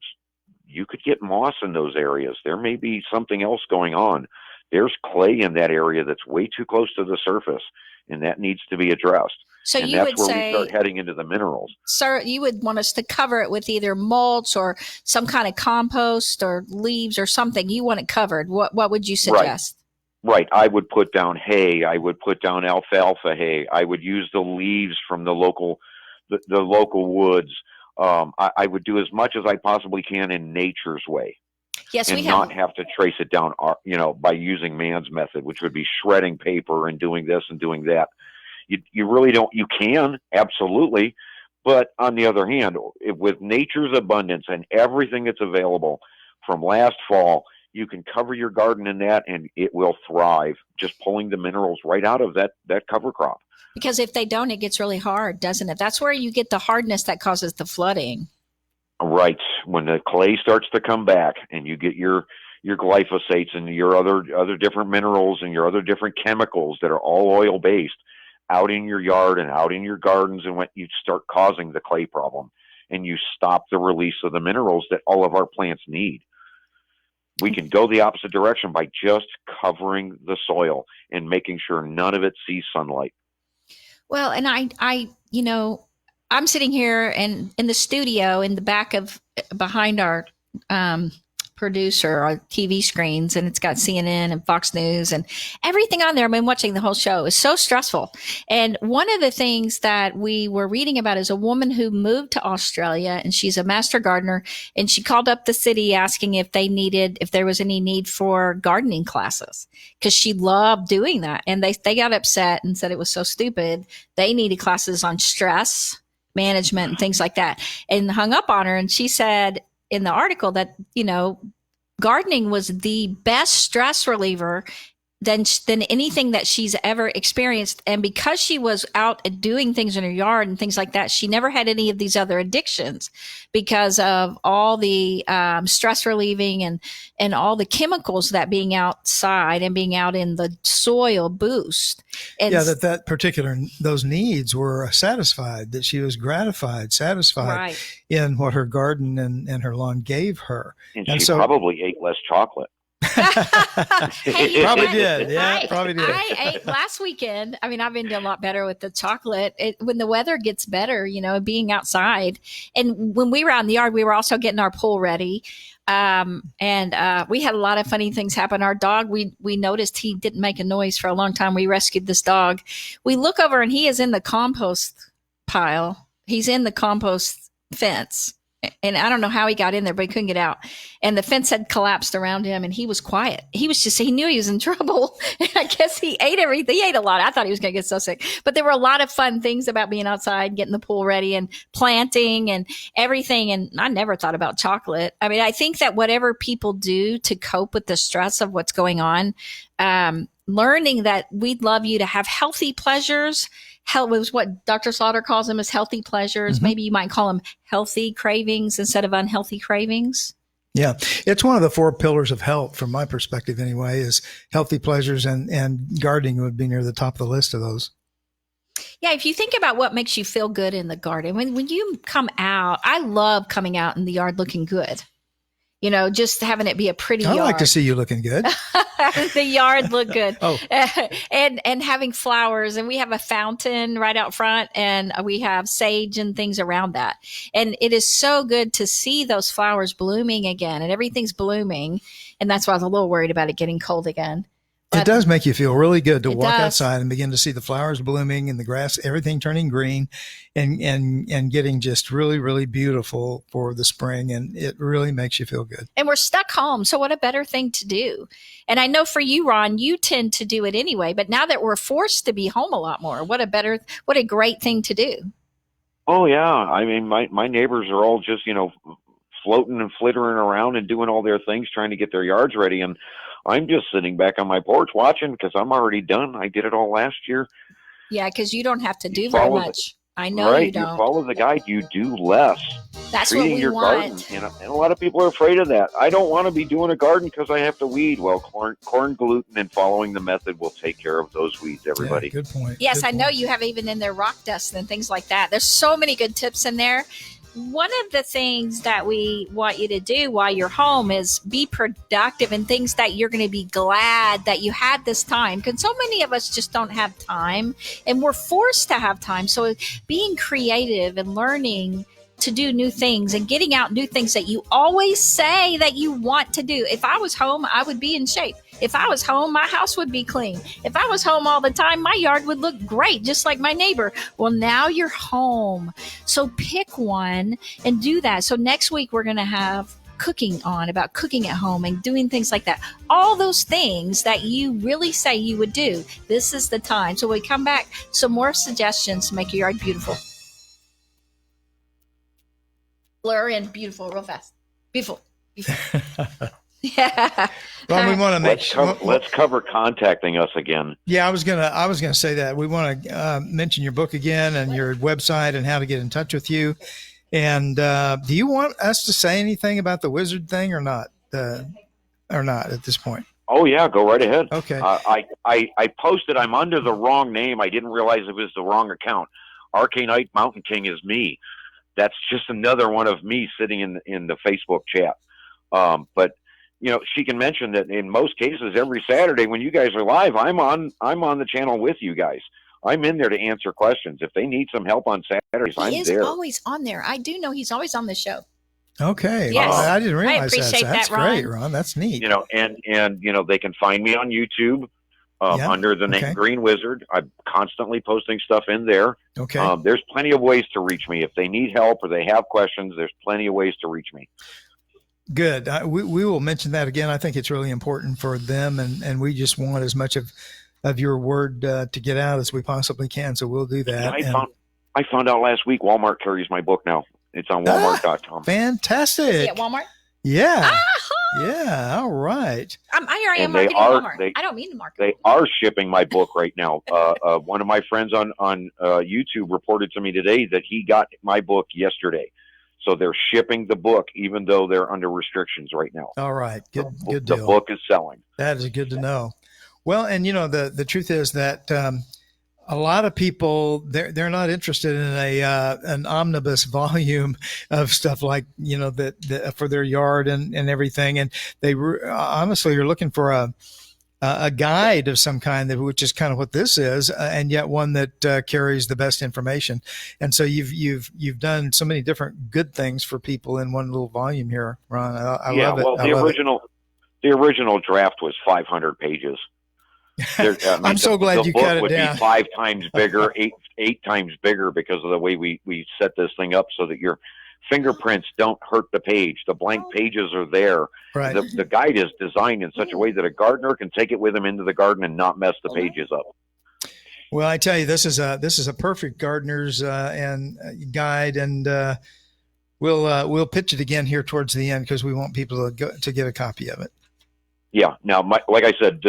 You could get moss in those areas. There may be something else going on. There's clay in that area that's way too close to the surface, and that needs to be addressed. So And you that's would where we say, start heading into the minerals. sir, you would want us to cover it with either mulch or some kind of compost or leaves or something. You want it covered. What would you suggest? Right. I would put down hay. I would put down alfalfa hay. I would use the leaves from the local woods. I would do as much as I possibly can in nature's way. Yes, we And have. not have to trace it down, by using man's method, which would be shredding paper and doing this and doing that. You really don't. You can, absolutely, but on the other hand, with nature's abundance and everything that's available from last fall, you can cover your garden in that, and it will thrive. Just pulling the minerals right out of that cover crop. Because if they don't, it gets really hard, doesn't it? That's where you get the hardness that causes the flooding. Right. When the clay starts to come back and you get your glyphosates and your other different minerals and your other different chemicals that are all oil based out in your yard and out in your gardens, and when you start causing the clay problem and you stop the release of the minerals that all of our plants need. We can go the opposite direction by just covering the soil and making sure none of it sees sunlight. Well, and I'm sitting here and in the studio in the back of behind our producer, our TV screens, and it's got CNN and Fox News and everything on there. I've been watching the whole show. It's so stressful. And one of the things that we were reading about is a woman who moved to Australia, and she's a master gardener, and she called up the city asking if there was any need for gardening classes, because she loved doing that. And they got upset and said it was so stupid. They needed classes on stress management and things like that, and hung up on her. And she said in the article that, gardening was the best stress reliever than anything that she's ever experienced. And because she was out doing things in her yard and things like that, she never had any of these other addictions because of all the stress relieving and all the chemicals that being outside and being out in the soil boost. And those needs were satisfied, that she was satisfied right in what her garden and her lawn gave her. And she probably ate less chocolate. Hey, probably did. Yeah, probably did. I ate last weekend. I mean, I've been doing a lot better with the chocolate. When the weather gets better, being outside. And when we were out in the yard, we were also getting our pool ready. And we had a lot of funny things happen. Our dog, we noticed he didn't make a noise for a long time. We rescued this dog. We look over and he is in the compost pile. He's in the compost fence. And I don't know how he got in there, but he couldn't get out. And the fence had collapsed around him, and he was quiet. He knew he was in trouble. And I guess he ate everything. He ate a lot. I thought he was going to get so sick. But there were a lot of fun things about being outside, getting the pool ready and planting and everything. And I never thought about chocolate. I mean, I think that whatever people do to cope with the stress of what's going on, learning that we'd love you to have healthy pleasures. Was what Dr. Slaughter calls them as healthy pleasures. Mm-hmm. Maybe you might call them healthy cravings instead of unhealthy cravings. Yeah. It's one of the 4 pillars of health from my perspective anyway, is healthy pleasures, and gardening would be near the top of the list of those. Yeah. If you think about what makes you feel good in the garden, when you come out, I love coming out in the yard looking good. just having it be a pretty I yard. like to see you looking good. Having the yard look good. Oh. And having flowers, and we have a fountain right out front, and we have sage and things around that. And it is so good to see those flowers blooming again, and everything's blooming. And that's why I was a little worried about it getting cold again. It does make you feel really good to walk does. outside and begin to see the flowers blooming and the grass, everything turning green and getting just really, really beautiful for the spring. And it really makes you feel good. And we're stuck home. So what a better thing to do. And I know for you, Ron, you tend to do it anyway, but now that we're forced to be home a lot more, what a great thing to do. Oh yeah. I mean, my neighbors are all just, floating and flittering around and doing all their things, trying to get their yards ready. And I'm just sitting back on my porch watching because I'm already done. I did it all last year. Yeah, because you don't have to do very much. I know right, you don't. You follow the guide, you do less. That's treating what we your want. garden. And a lot of people are afraid of that. I don't want to be doing a garden because I have to weed. Well, corn gluten and following the method will take care of those weeds, everybody. Yeah, good point. Yes, good I know you have even in there rock dust and things like that. There's so many good tips in there. One of the things that we want you to do while you're home is be productive in things that you're going to be glad that you had this time. Because so many of us just don't have time, and we're forced to have time. So being creative and learning to do new things and getting out new things that you always say that you want to do. If I was home, I would be in shape. If I was home, my house would be clean. If I was home all the time, my yard would look great, just like my neighbor. Well, now you're home. So pick one and do that. So next week, we're going to have cooking on, about cooking at home and doing things like that. All those things that you really say you would do. This is the time. So when we come back, some more suggestions to make your yard beautiful. Blur in beautiful real fast. Beautiful. Yeah. Well, we want to make let's cover contacting us again. Yeah, I was gonna say that we want to mention your book again and your website and how to get in touch with you. And do you want us to say anything about the wizard thing or not? Or not at this point? Oh yeah, go right ahead. Okay. I posted. I'm under the wrong name. I didn't realize it was the wrong account. Arcanite Mountain King is me. That's just another one of me sitting in the Facebook chat. But she can mention that in most cases, every Saturday when you guys are live, I'm on the channel with you guys. I'm in there to answer questions. If they need some help on Saturdays, I'm there. He is always on there. I do know he's always on the show. Okay. Yes. Well, I didn't realize I appreciate that. So that's that, Ron. great, Ron. That's neat. And they can find me on YouTube under the name Green Wizard. I'm constantly posting stuff in there. Okay. There's plenty of ways to reach me. If they need help or they have questions, there's plenty of ways to reach me. Good. We will mention that again. I think it's really important for them, and we just want as much of your word to get out as we possibly can. So we'll do that. I found out last week Walmart carries my book now. It's on Walmart.com. Fantastic. At Walmart? Yeah. Yeah. All right. I am marketing Walmart. I don't mean to market. They are shipping my book right now. One of my friends on YouTube reported to me today that he got my book yesterday. So they're shipping the book, even though they're under restrictions right now. All right. Good deal. The book is selling. That is good to know. Well, and the truth is that a lot of people, they're not interested in an omnibus volume of stuff like, that for their yard and everything. And they honestly are looking for a guide of some kind, which is kind of what this is, and yet one that carries the best information. And so you've done so many different good things for people in one little volume here, Ron. I love it. Well, the original draft was 500 pages. I'm so glad you cut it down. The book would be 5 times bigger, eight times bigger because of the way we set this thing up so that your fingerprints don't hurt the page. The blank pages are there. Right. The guide is designed in such a way that a gardener can take it with him into the garden and not mess the pages up. Well, I tell you, this is a perfect gardener's and guide, and we'll pitch it again here towards the end because we want people to get a copy of it. Yeah. Now, like I said,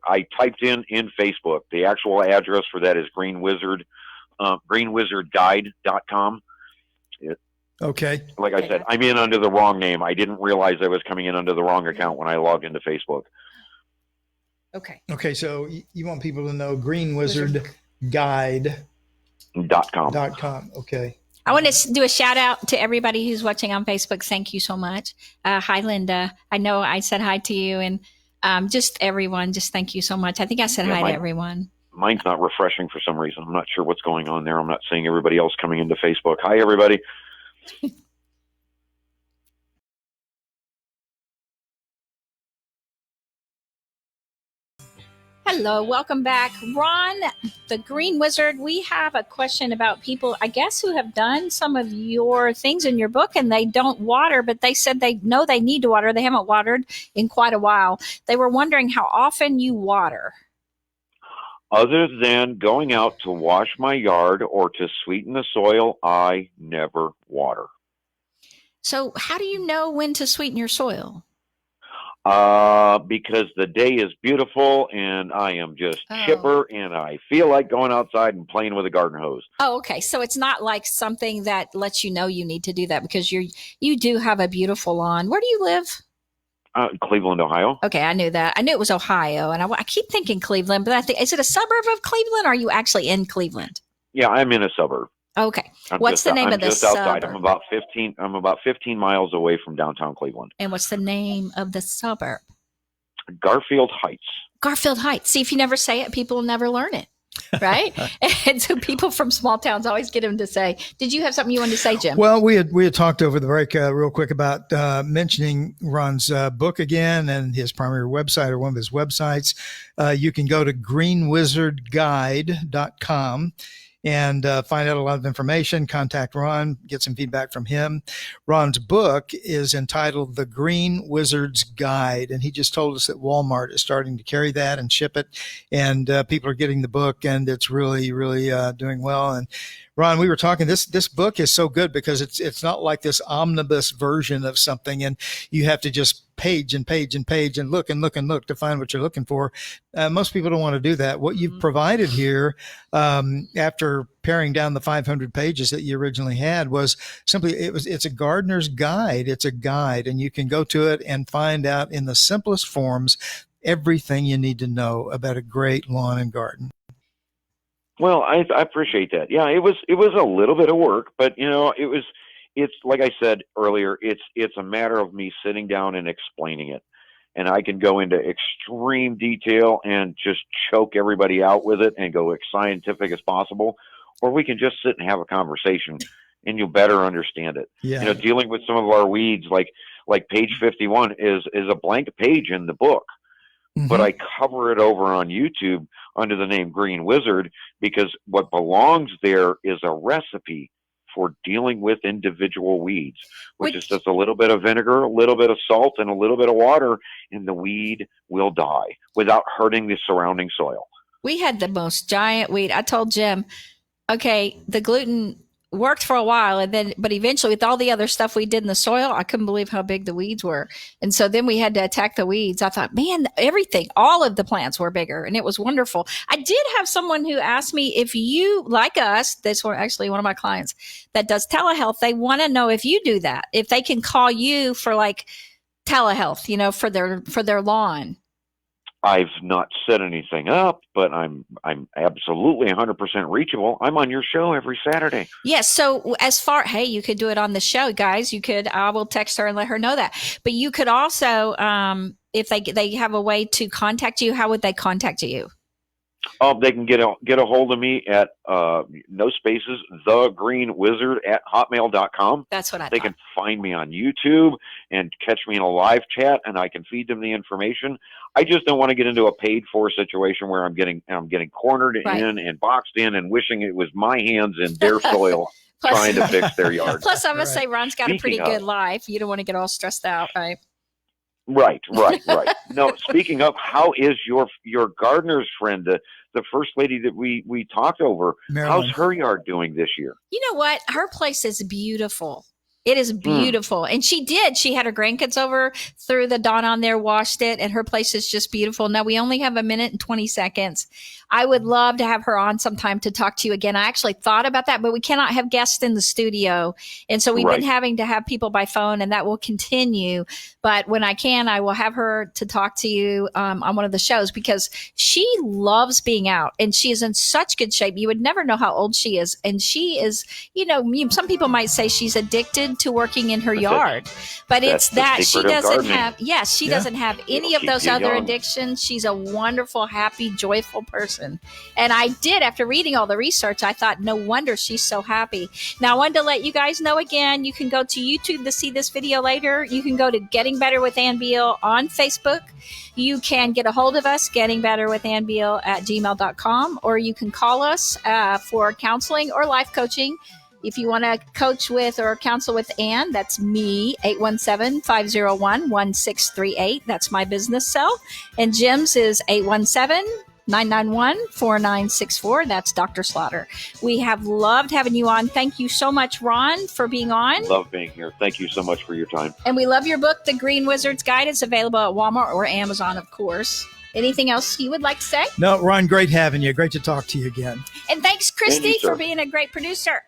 I typed in Facebook. The actual address for that is greenwizardguide.com. Okay. Like I said, I'm in under the wrong name. I didn't realize I was coming in under the wrong account when I logged into Facebook. Okay. Okay. So you want people to know greenwizardguide.com. .com. Okay. I want to do a shout out to everybody who's watching on Facebook. Thank you so much. Hi, Linda. I know I said hi to you, and just everyone. Just thank you so much. I think I said hi to everyone. Mine's not refreshing for some reason. I'm not sure what's going on there. I'm not seeing everybody else coming into Facebook. Hi, everybody. Hello, welcome back. Ron, the Green Wizard, we have a question about people, I guess, who have done some of your things in your book and they don't water, but they said they know they need to water. They haven't watered in quite a while. They were wondering how often you water. Other than going out to wash my yard or to sweeten the soil, I never water. So how do you know when to sweeten your soil? Because the day is beautiful and I am just chipper and I feel like going outside and playing with a garden hose. Oh, okay. So it's not like something that lets you know you need to do that because you do have a beautiful lawn. Where do you live? Cleveland, Ohio. Okay, I knew that. I knew it was Ohio, and I keep thinking Cleveland, but I think, is it a suburb of Cleveland, or are you actually in Cleveland? Yeah, I'm in a suburb. Okay. What's the name of the suburb? Outside. I'm about 15 miles away from downtown Cleveland. And what's the name of the suburb? Garfield Heights. Garfield Heights. See, if you never say it, people will never learn it. Right? And so people from small towns always get them to say, did you have something you wanted to say, Jim? Well, we had talked over the break real quick about mentioning Ron's book again and his primary website or one of his websites. You can go to greenwizardguide.com and find out a lot of information, contact Ron, get some feedback from him. Ron's book is entitled The Green Wizard's Guide, and he just told us that Walmart is starting to carry that and ship it, and people are getting the book, and it's really, really doing well. And Ron, we were talking, this book is so good because it's not like this omnibus version of something, and you have to just page and page and page and look and look and look to find what you're looking for. Most people don't want to do that. What you've provided here, after paring down the 500 pages that you originally had, was simply, it's a gardener's guide. It's a guide, and you can go to it and find out in the simplest forms everything you need to know about a great lawn and garden. Well, I appreciate that. Yeah, it was a little bit of work, but it's like I said earlier, it's a matter of me sitting down and explaining it. And I can go into extreme detail and just choke everybody out with it and go as scientific as possible, or we can just sit and have a conversation and you'll better understand it. Yeah. Dealing with some of our weeds, like page 51 is a blank page in the book. Mm-hmm. But I cover it over on YouTube under the name Green Wizard because what belongs there is a recipe for dealing with individual weeds, which is just a little bit of vinegar, a little bit of salt, and a little bit of water, and the weed will die without hurting the surrounding soil. We had the most giant weed. I told Jim, okay, the gluten worked for a while, but eventually with all the other stuff we did in the soil, I couldn't believe how big the weeds were. And so then we had to attack the weeds. I thought, man, everything, all of the plants were bigger, and it was wonderful. I did have someone who asked me if you, like us, this was actually one of my clients that does telehealth. They want to know if you do that, if they can call you for like telehealth, for their lawn. I've not set anything up, but I'm absolutely 100% reachable. I'm on your show every Saturday. Yes. So hey, you could do it on the show, guys. I will text her and let her know that. But you could also, if they have a way to contact you, how would they contact you? They can get a hold of me at no spaces, thegreenwizard@hotmail.com. That's what I thought. They can find me on YouTube and catch me in a live chat, and I can feed them the information. I just don't want to get into a paid for situation where I'm getting cornered in and boxed in and wishing it was my hands in their soil trying to fix their yard. Plus, I must say, Ron's got a pretty good life. You don't want to get all stressed out, right? Right. No, speaking of, how is your gardener's friend, the first lady that we talked over, Marilyn. How's her yard doing this year? You know what? Her place is beautiful. It is beautiful. And she did. She had her grandkids over, threw the Dawn on there, washed it, and her place is just beautiful. Now, we only have a minute and 20 seconds. I would love to have her on sometime to talk to you again. I actually thought about that, but we cannot have guests in the studio. And so we've been having to have people by phone, and that will continue. But when I can, I will have her to talk to you on one of the shows, because she loves being out and she is in such good shape. You would never know how old she is. And she is, some people might say she's addicted to working in her yard, but it's that she doesn't have, she doesn't have any of those other addictions. She's a wonderful, happy, joyful person. And I did, after reading all the research, I thought, no wonder she's so happy. Now, I wanted to let you guys know again, you can go to YouTube to see this video later. You can go to Getting Better with AnnBeal on Facebook. You can get a hold of us, gettingbetterwithanbeal@gmail.com, or you can call us for counseling or life coaching. If you want to coach with or counsel with Ann, that's me, 817-501-1638. That's my business cell. And Jim's is 817-991-4964. That's Dr. Slaughter. We have loved having you on. Thank you so much, Ron, for being on. Love being here. Thank you so much for your time. And we love your book, The Green Wizard's Guide. It's available at Walmart or Amazon, of course. Anything else you would like to say? No, Ron, great having you. Great to talk to you again. And thanks, Christy, for being a great producer.